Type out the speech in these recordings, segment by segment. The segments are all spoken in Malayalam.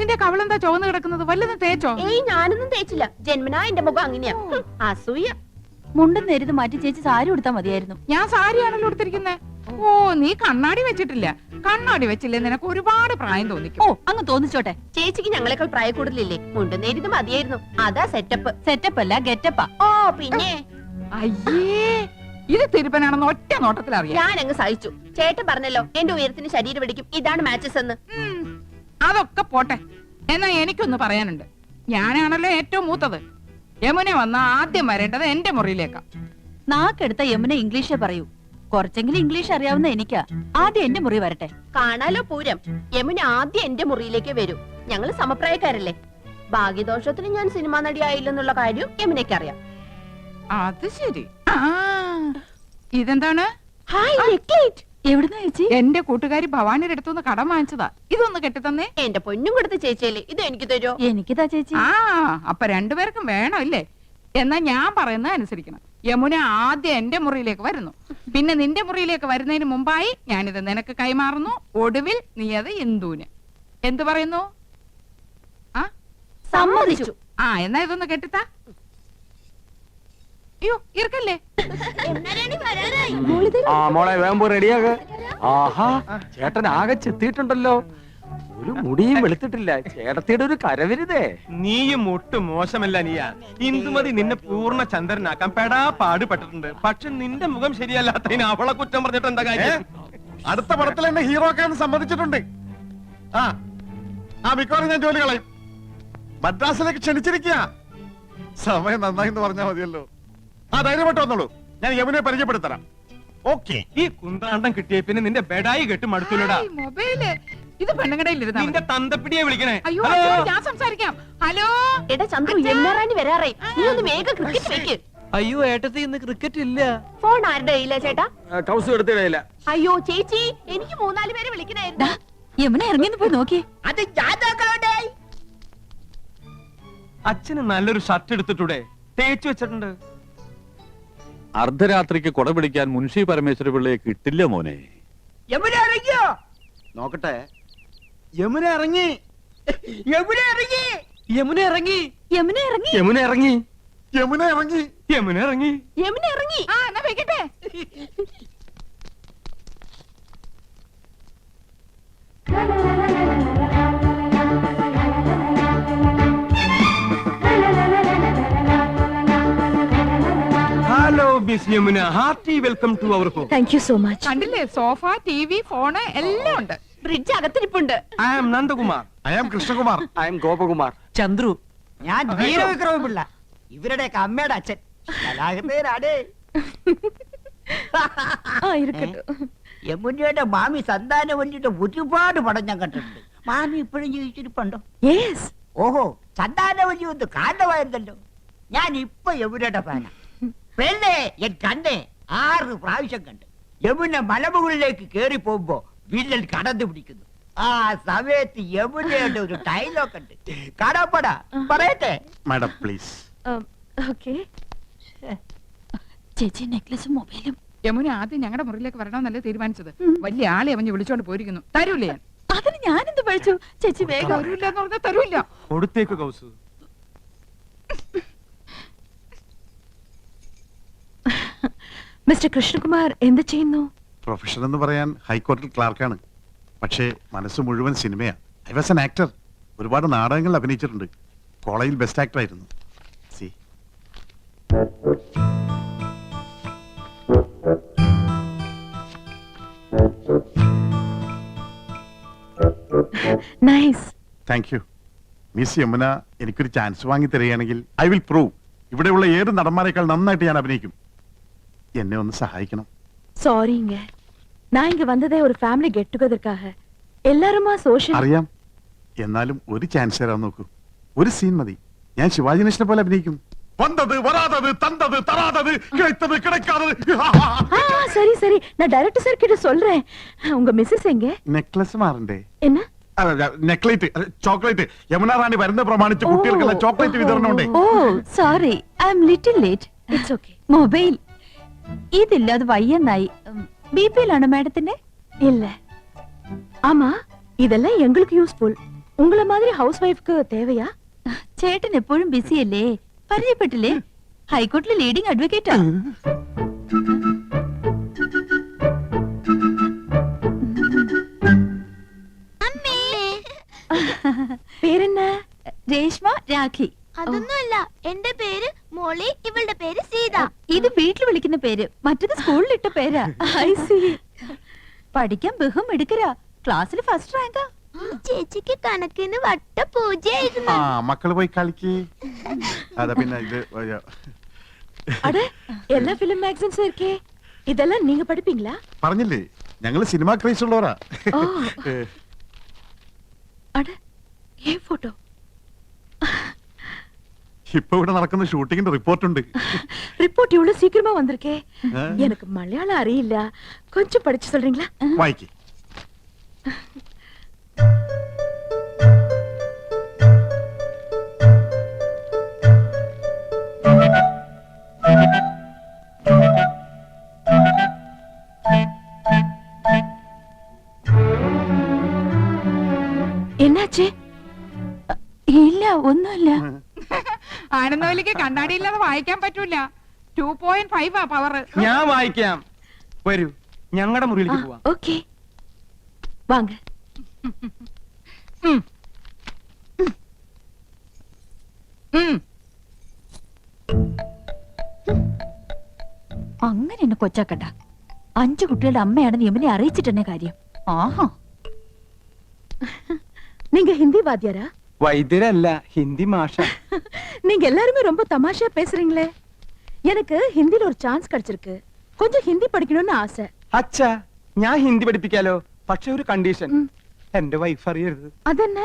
നിന്റെ കവളെന്താ ചുവന്ന് കിടക്കുന്നത്? വല്ലതും തേച്ചോ? ഏയ് ഞാനൊന്നും തേച്ചില്ല. ജന്മനാ എന്റെ മുഖം അങ്ങനെയാ. അസൂയ. മുണ്ടും നേരിത് മാറ്റി ചേച്ചി സാരി ഉടുത്താ മതിയായിരുന്നു. ഞാൻ സാരിയാണല്ലോ ഉടുത്തിരിക്കുന്നത്. ഓ, നീ കണ്ണാടി വെച്ചിട്ടില്ല. കണ്ണാടി വെച്ചില്ലേ നിനക്ക് ഒരുപാട് പ്രായം തോന്നിക്കും. ഓ, അങ്ങ് തോന്നിച്ചോട്ടെ. ചേച്ചിക്ക് ഞങ്ങളെക്കാൾ പ്രായ കൂടുതലില്ലേ? മുണ്ടും നേരിത് മതിയായിരുന്നു. അതാ സെറ്റപ്പ്. സെറ്റപ്പ് അല്ല ഗെറ്റപ്പാ. ഓ പിന്നെ അയ്യേ, ഇത് തിരുപ്പനാണെന്ന് ഒറ്റ നോട്ടത്തിൽ അറിയാം. ഞാൻ അങ്ങ് സഹിച്ചു. ചേട്ടൻ പറഞ്ഞല്ലോ എന്റെ ഉയരത്തിന് ശരീരം പിടിക്കും, ഇതാണ് മാച്ചസ് എന്ന്. അതൊക്കെ പോട്ടെ. എന്നാ എനിക്കൊന്ന് പറയാനുണ്ട്. ഞാനാണല്ലോ ഏറ്റവും മൂത്തത്. യമുന വന്ന ആദ്യം വരേണ്ടത് എന്റെ മുറിയിലേക്കാ. നാക്കെടുത്ത യമുന ഇംഗ്ലീഷേ പറയൂ. കുറച്ചെങ്കിലും ഇംഗ്ലീഷ് അറിയാവുന്ന എനിക്കാ. ആദ്യം എന്റെ മുറി വരട്ടെ. കാണാലോ പൂരം. യമുന ആദ്യം എന്റെ മുറിയിലേക്ക് വരൂ. ഞങ്ങള് സമപ്രായക്കാരല്ലേ. ഭാഗ്യദോഷത്തിന് ഞാൻ സിനിമാ നടിയായില്ലെന്നുള്ള കാര്യം യമുനയ്ക്ക് അറിയാം. അത് ശരി. ഇതെന്താണ്? എവിടുന്ന ചേച്ചി? എന്റെ കൂട്ടുകാരി ഭവാനിയുടെ അടുത്തുനിന്ന് കടം വാങ്ങിച്ചതാ. ഇതൊന്ന് കെട്ടിത്തന്നേ. എന്റെ പൊന്നും കൊടുത്ത ചേച്ചിയല്ലേ, ഇത് എനിക്ക് തരുമോ? എനിക്കിതാ ചേച്ചി. അപ്പൊ രണ്ടുപേർക്കും വേണോ ഇല്ലേ? എന്നാ ഞാൻ പറയുന്നത് അനുസരിക്കണം. യമുന ആദ്യം എന്റെ മുറിയിലേക്ക് വരുന്നു. പിന്നെ നിന്റെ മുറിയിലേക്ക് വരുന്നതിന് മുമ്പായി ഞാനിത് നിനക്ക് കൈമാറുന്നു. ഒടുവിൽ നീ അത് ഇന്ദുവിന്. എന്തു പറയുന്നു? സമ്മതിച്ചു. എന്നാ ഇതൊന്ന് കെട്ടിത്താ. അയ്യോ, ഇറക്കല്ലേ. മോളെ വേമ്പോ റെഡിയാക. ആഹാ, ചേട്ടൻ ആകെ ചെത്തിയിട്ടുണ്ടല്ലോ. ഒരു മുടിയും വെളുത്തിട്ടില്ല. ചേട്ടത്തിയുടെ ഒരു കരവരുതേ. നീയും ഒട്ടും മോശമല്ല നീയ. ഇന്ദുമതി നിന്നെ പൂർണ്ണ ചന്ദ്രനാക്കാൻ പെടാ പാടുപെട്ടിട്ടുണ്ട്. പക്ഷെ നിന്റെ മുഖം ശരിയല്ലാത്തതിന് അവളെ കുറ്റം പറഞ്ഞിട്ട് എന്താ കാര്യം? അടുത്ത പടത്തിൽ എന്നെ ഹീറോ ആക്കാൻ സമ്മതിച്ചിട്ടുണ്ട്. മിക്കവാറും ഞാൻ ജോലി കളയും. മദ്രാസിലേക്ക് ക്ഷണിച്ചിരിക്കുക. സമയം നന്നായി എന്ന് പറഞ്ഞാൽ മതിയല്ലോ. ധൈര്യമായിട്ട് വന്നോളൂ. ഞാൻ യമുനെ പരിചയപ്പെടുത്തരാം. ഓക്കെ. ഈ കുന്ത്രാണ്ടം കിട്ടിയ പിന്നെ നിന്റെ ബെഡായി കെട്ട് മടുത്തില്ലടാ. മൊബൈല് ഇത് പെണ്ണുങ്ങടയിലിരുന്ന നിന്റെ തന്തപ്പിടിയെ വിളിക്കണേ. അയ്യോ, ഞാൻ സംസാരിക്കാം. ഹലോ എടാ ചന്ദ്രു, യമുനാറാണി വരാറേ. നീ ഒന്ന് വേഗം ക്രിക്കറ്റ് വെക്ക്. അയ്യോ ഏട്ടത്തി, ഇന്ന് ക്രിക്കറ്റ് ഇല്ല. ഫോൺ ആരുടെ കയ്യിലാ ചേട്ടാ? കൗസ് എടുത്തിടയില്ല. അയ്യോ ചേച്ചി, എനിക്ക് 3-4 പേരെ വിളിക്കണായിരുന്നു. യമുന ഇറങ്ങിന്ന് പോയി നോക്കിയേ. അത് ഞാൻ നോക്കണ്ടേ? അച്ഛന് നല്ലൊരു ഷർട്ട് എടുത്തിട്ടൂടെ? തേച്ചു വെച്ചിട്ടുണ്ട്. അർദ്ധരാത്രിക്ക് കൊട പിടിക്കാൻ മുൻഷി പരമേശ്വര പിള്ളയെ കിട്ടില്ല മോനെ. യമുന ഇറങ്ങിയോ? നോക്കട്ടെ. യമുന ഇറങ്ങി. യമുന ഇറങ്ങി. യമുന ഇറങ്ങി. യമുന ഇറങ്ങി. യമുന ഇറങ്ങി. യമുന ഇറങ്ങി. യമുന ഇറങ്ങി. യമുന ഇറങ്ങി. എന്നാ വെക്കട്ടെ. Hello miss Yamuna, hearty welcome to our home. Thank you so much. കണ്ടില്ലേ, സോഫ, ടിവി, ഫോണ് എല്ലാം ഉണ്ട്. ഫ്രിഡ്ജ് അകത്തിരിപ്പുണ്ട്. I am Nandakumar. I am Krishnakumar. I am Gopakumar. Chandru. ഞാൻ വീരവിക്രമ പിള്ള, ഇവരുടെയൊക്കെ അമ്മയുടെ അച്ഛൻ. കലാകൃതനാണ്. യമുനയുടെ മാമി സന്താനവല്ലിയുടെ ഒരുപാട് പടം ഞാൻ കണ്ടിട്ടുണ്ട്. മാമി ഇപ്പോഴും ജീവിച്ചിരിപ്പുണ്ടോ? ഓഹോ, സന്താനവല്ലി ഒന്ന് കാരണമായിരുന്നല്ലോ. ഞാൻ ഇപ്പൊ യമുനയുടെ ഫാനാ. പെണ്ണേ, ഞാൻ കണ്ടേ 6 പ്രാവശ്യം കണ്ട്. യമുന മലമുകളിലേക്ക് കേറി പോകുമ്പോ വില്ലൻ കടന്നു പിടിക്കുന്നു. ആ സമയത്ത് യമുനയുടെ ഒരു ഡയലോഗ് ഉണ്ട്. കാണാപ്പടാ, പറയട്ടെ? Madam please. ചേച്ചി നെക്ലസും മൊബൈലും. യമുന ആദ്യം ഞങ്ങളുടെ മുറിയിലേക്ക് വരണമെന്നല്ലേ തീരുമാനിച്ചത്. വലിയ ആളെ അവഞ്ഞ് വിളിച്ചോണ്ട് പോയിരിക്കുന്നു. തരൂലേ? അതിന് ഞാനെന്ത് പഴിച്ചു? ചേച്ചി വേഗം. തരൂല്ലെന്ന് പറഞ്ഞാൽ തരൂല്ല. കൊടുത്തേക്ക് കൗസ്. മിസ്റ്റർ കൃഷ്ണകുമാർ എന്ത് ചെയ്യുന്നു? പ്രൊഫഷൻ എന്ന് പറയാൻ ഹൈക്കോടതി ക്ലാർക്കാണ്. പക്ഷേ മനസ്സ് മുഴുവൻ സിനിമയാ. I was an actor. ഒരുപാട് നാടകങ്ങളിൽ അഭിനയിച്ചിട്ടുണ്ട്. കോളേജിൽ ബെസ്റ്റ് ആക്ടർ ആയിരുന്നു. See nice. Thank you. Miss Yamuna എനിക്കൊരു ചാൻസ് വാങ്ങി തരികയാണെങ്കിൽ ഐ വിൽ പ്രൂവ് ഇവിടെയുള്ള ഏത് നടന്മാരെക്കാൾ നന്നായിട്ട് ഞാൻ അഭിനയിക്കും. എന്നെ ഒന്ന് സഹായിക്കണം. சாரிங்க, நான் இங்க வந்ததே ஒரு ஃபேமிலி கெட் டுகெதர்க்காக. எல்லாருமா சோஷியல். അറിയാം. എന്നാലും ഒരു ചാൻസ് തരാൻ നോക്കൂ. ഒരു സീൻ മതി. ഞാൻ ശിവാജി ഗണേശനെ പോലെ അഭിനയിക്കും. വന്നത് വരാതത്, തന്തത് തരാതത്, கிடைத்தது கிடைக்காதது. சரி சரி, நான் டைரக்டர் சார் கிட்ட சொல்றேன். உங்க மிஸ்ஸஸ் எங்க? നെക്ലസ് മാറണ്ടേ? என்ன? നെക്ലേറ്റ്, ചോക്ലേറ്റ്. യമുന റാണി വരുന്ന പ്രമാണിച്ച് കുട്ടികൾക്കുള്ള ചോക്ലേറ്റ് വിതരണം ഉണ്ട്. Oh sorry, I am little late. It's okay. Mobile ഇതില്ലാതെ വയ്യെന്നായി. ബിപിയിലാണോ മാഡത്തിന്റെ? இல்ல. ஆமா, இதெல்லாம் எங்களுக்கு யூஸ்ஃபுல். உங்கள மாதிரி ஹவுஸ் ஒய்ஃப்க்கு தேவையா? ചേട്ടൻ എപ്പോഴും ബിസി അല്ലേ? പരിചയപ്പെട്ടില്ലേ? ഹൈക്കോർട്ടിലെ ലീഡിംഗ് അഡ്വക്കേറ്റാ. പേരെന്ന? രേഷ്മ രാഖി. അതൊന്നുമല്ല, എന്റെ പേര് മോളി, ഇവളുടെ പേര് സീത. ഇത് വീട്ടിൽ വിളിക്കുന്ന പേര്, മറ്റത് സ്കൂളിലിട്ട പേരാ. I see. പഠിക്കാൻ ബഹും എടുക്കരാ. ക്ലാസ്സിൽ ഫസ്റ്റ് റാങ്കാ. ചേച്ചിക്ക് കണക്കിന് വട്ട പൂജയായിരുന്നു. ആ മക്കള് പോയി കളിക്ക്. അതാ പിന്നെ ഇത് அட எல்லா ஃபிலிம் மேகசின்ஸும் இருக்கே, இதெல்லாம் நீங்க படிப்பீங்களா? പറഞ്ഞില്ലേ ഞങ്ങള് സിനിമ ക്രൈസ് ഉള്ളവരാ. ஓ. அட ஏன் போட்டோ? ഇപ്പൊ ഇവിടെ നടക്കുന്ന ഷൂട്ടിങ്ങിന്റെ റിപ്പോർട്ട് ഉണ്ട്. ரிப்போர்ட் இவ்வளவு சீக்கிரமா வந்திருக்கே. ஆ. எனக்கு மலையாளம் அறியில்ல, கொஞ்சம் படிச்சு சொல்றீங்களா? വായിക്ക്. என்னாச்சு? ഇല്ല, ഒന്നുമില്ല. ആനന്ദവല്ലിക്ക് കണ്ണാടിയില്ലാതെ വായിക്കാൻ പറ്റൂല. 2.5 പവർ. ഞാൻ വായിക്കാം. വരൂ, ഞങ്ങളുടെ മുറിയിലേക്ക് പോവാം. ஓகே வாங்க. അങ്ങനെ എന്നെ കൊച്ചാക്കണ്ട. 5 കുട്ടികളുടെ അമ്മയാണെന്ന് യമുനെ അറിയിച്ചിട്ടെന്നെ കാര്യം. ആഹാ. நீங்க ஹிந்தி வாத்தியாரா? വൈദ്യരല്ല, ഹിന്ദി മാഷ. நீங்க எல்லாருமே ரொம்ப தமாஷா பேசுறீங்களே. எனக்கு ஹிந்தில ஒரு சான்ஸ் கிடைச்சிருக்கு. கொஞ்சம் ஹிந்தி படிக்கணும்னு ஆசை. അച്ഛാ, ഞാൻ ഹിന്ദി പഠിപ്പിക്കാലോ. പക്ഷെ ഒരു കണ്ടീഷൻ, എന്റെ വൈഫ് അറിയരുത്. அதென்ன?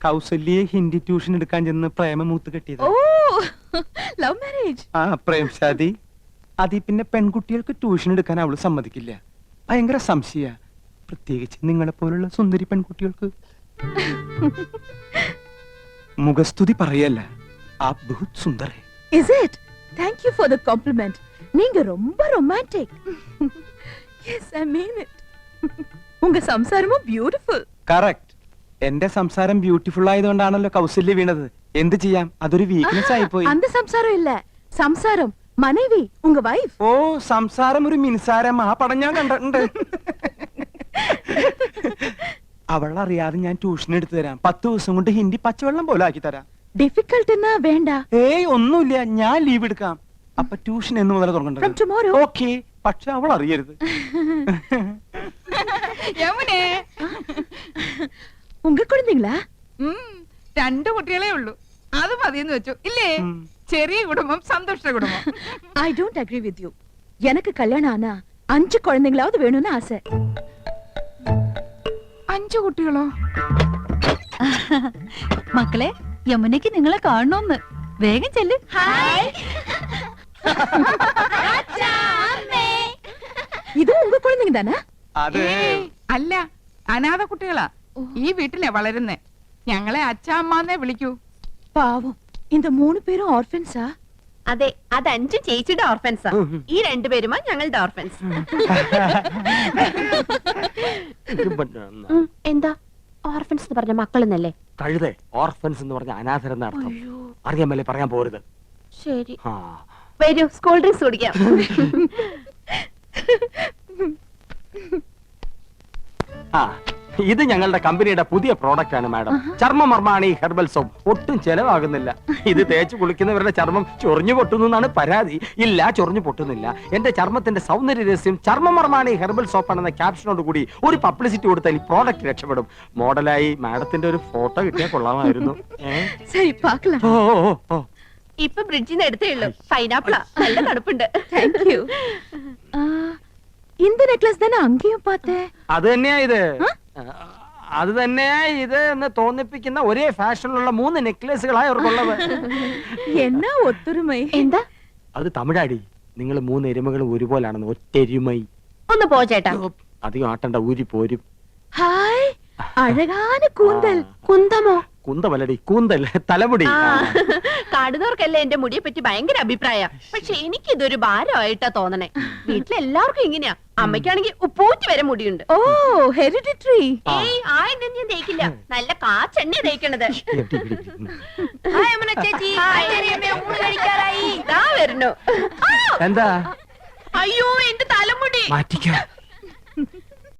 കൗസല്യെ ഹിന്ദി ട്യൂഷൻ എടുക്കാൻ ചെന്ന് പ്രേമമൂത്ത് കെട്ടിയത്. ஓ, லவ் மேரேஜ். ആ പ്രേംശാദി. അതിൽ പിന്നെ പെൺകുട്ടികൾക്ക് ട്യൂഷൻ എടുക്കാൻ അവള് സമ്മതിക്കില്ല. ഭയങ്കര സംശയ, പ്രത്യേകിച്ച് നിങ്ങളെ പോലുള്ള സുന്ദരി പെൺകുട്ടികൾക്ക്. മുഖസ്തുതി പറയല്ല, ആ ബഹുത് സുന്ദർ ഹൈ. Is it? Thank you for the compliment. நீங்க ரொம்ப romantic. Yes, I mean it. உங்க சம்சாரமும் beautiful. കറക്റ്റ്. എന്റെ സംസാരം ബ്യൂട്ടിഫുൾ ആയതുകൊണ്ടാണല്ലോ കൗസല്യ വീണത്. എന്ത് ചെയ്യാം, അതൊരു വീക്ക്നെസ് ആയിപ്പോയി. அந்த சம்சாரம் இல்ல, சம்சாரம் மனைவி, உங்க வைஃப். ഓ, സംസാരം ഒരു മിൻസാരം. ആ പടം ഞാൻ കണ്ടിട്ടുണ്ട്. അവളറിയാതെ ഞാൻ ട്യൂഷൻ എടുത്തു തരാം. 10 ദിവസം കൊണ്ട് ഹിന്ദി പച്ചവെള്ളം പോലെ ആക്കി തരാം. ഡിഫിക്കൽട്ട്ന്നാ വേണ്ട. ഏയ് ഒന്നുമില്ല, ഞാൻ ലീവ് എടുക്കാം. അപ്പൊ ട്യൂഷൻ എന്ന് മുതൽ From തുടങ്ങേണ്ടത്. tomorrow. ഓക്കെ, പക്ഷെ അവൾ അറിയരുത്. യമുനെ, உங்க குழந்தைங்களா? 2 കുട്ടികളെ ഉള്ളൂ. അത് മതിയെന്ന് വെച്ചു ഇല്ലേ? ഉം. ചെറിയ കുടുംബം, സന്തുഷ്ട കുടുംബം. I don't agree with you. எனக்கு கல்யாணம் ஆனா 5 குழந்தைங்களாவது வேணும்னு ஆசை. 5 കുട്ടികളോ? മക്കളെ, യമുനയ്ക്ക് നിങ്ങളെ കാണണമെന്ന്. വേഗം ചെല്ല്. ഹായ്. இது உங்க குழந்தைங்க தானே? അത് ഏയ്, അല്ല, അനാഥ കുട്ടികളാ. ഈ വീട്ടിലെ വളരുന്നേ. ഞങ്ങളെ അച്ഛാമ്മന്നേ വിളിക്കൂ. பாவம், இந்த 3 പേരും ഓർഫൻസാ? അതെ, അത് 5 ചേച്ചിയുടെ ഓർഫൻസാ. ഈ 2 പേരുമാ ഞങ്ങളുടെ ഓർഫൻസ്. എന്താ ഓർഫൻസ് എന്ന് പറഞ്ഞ മക്കളെന്നല്ലേ? കഴുതേ, ഓർഫൻസ് എന്ന് പറഞ്ഞ അനാഥരെന്ന അർത്ഥം. അറിയാൻ മേലെ പറയാൻ പോരുത്. ശരി, ആ. വരൂ, സ്കൂൾ ഡ്രിങ്ക്സ് കുടിക്കാം. ആ, ഇത് ഞങ്ങളുടെ കമ്പനിയുടെ പുതിയ പ്രോഡക്റ്റ് ആണ് മാഡം. ചർമ്മമർമാണി herbal soap. ഒട്ടും ചെലവാകുന്നില്ല. ഇത് തേച്ച് കുളിക്കുന്നവരുടെ ചർമ്മം ചൊറിഞ്ഞു പൊട്ടുന്നു എന്നാണ് പരാതി. ഇല്ല, ചൊറിഞ്ഞു പൊട്ടുന്നില്ല. എന്റെ ചർമ്മത്തിന്റെ സൗന്ദര്യ രഹസ്യം ചർമ്മമർമാണി ഹെർബൽ സോപ്പ് ആണെന്ന ക്യാപ്ഷനോട് കൂടി ഒരു പബ്ലിസിറ്റി കൊടുത്താൽ ഈ പ്രോഡക്റ്റ് രക്ഷപ്പെടും. മോഡലായി മാഡത്തിന്റെ ഒരു ഫോട്ടോ കിട്ടിയാൽ കൊള്ളാമായിരുന്നു. சரி, பார்க்கலாம். ഓ ഓ, ഓ. ഇപ്പൊ ബ്രിഡ്ജിൽ നിന്ന് എടുത്തേ ഉള്ളൂ. പൈനാപ്പിളാ, നല്ല തണുപ്പുണ്ട്. Thank you. இந்த நெக்லஸ் தானே அங்கேயும் பார்த்தேன். അത് തന്നെയാ ഇത്. അത് തന്നെയാ ഇത് എന്ന് തോന്നിപ്പിക്കുന്ന ഒരേ ഫാഷനിലുള്ള 3 നെക്ലേസുകളായി അവർക്കുള്ളത്. என்ன ஒத்துரிமை. എന്താ? അത് തമിഴാടി. നിങ്ങൾ 3 എരുമകളും ഒരുപോലാണെന്ന്. ഒറ്റെരുമൈ. ഒന്ന് പോ ചേട്ടാ. അധികം ആട്ടണ്ട, ഊരി പോരും. ஹாய், அழகான கூந்தல். കുന്തമോ? കുന്തമല്ലടി കൂന്തൽ തലമുടി. കാണുന്നവർക്കല്ലേ എന്റെ മുടിയെ പറ്റി ഭയങ്കര അഭിപ്രായം. പക്ഷെ എനിക്കിതൊരു ഭാരമായിട്ടാ തോന്നണേ. വീട്ടിലെല്ലാവർക്കും ഇങ്ങനെയാ. അമ്മയ്ക്കാണെങ്കിൽ ഉപ്പൂറ്റി വരെ മുടിയുണ്ട്. ഓ ഹെറിഡിറ്ററി. ഏയ് ആ എണ്ണ ഞാൻ തേക്കില്ല. നല്ല കാച്ചെണ്ണ തേക്കണത്. ചേച്ചി ഊണ് കഴിക്കാറായി. ഇതാ വരുന്നു. എന്താ അയ്യോ എന്റെ തലമുടി. മാറ്റിക്കോ.